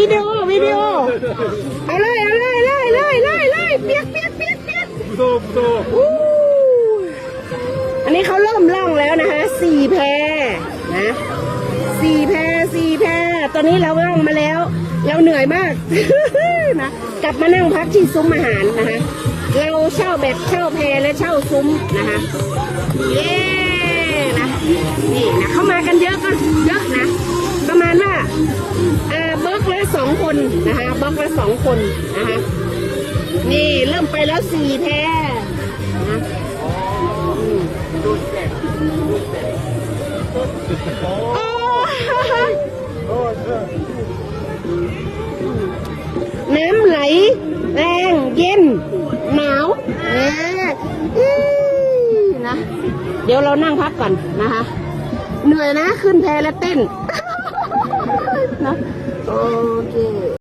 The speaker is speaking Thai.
วิดีโอเอาเลยเปียกอู้อันนี้เขาเริ่มล่องแล้วนะคะ4 แพนะ4 แพตอนนี้เราล่องมาแล้วเราเหนื่อยมาก นะกลับมานั่งพักที่ซุ้มอาหารนะคะเราเช่าแพและเช่าซุ้มนะคะเย้นะนี่นะเข้ามากันเยอะนะประมาณว่าบล็อกละ2 คนนะคะบล็อกละ2 คนนะคะนี่เริ่มไปแล้ว4 แพนะน้ำไหลแรงเย็นหนาวนะเดี๋ยวเรานั่งพักก่อนนะคะเหนื่อยนะขึ้นแพแล้วเต้นนะโอเค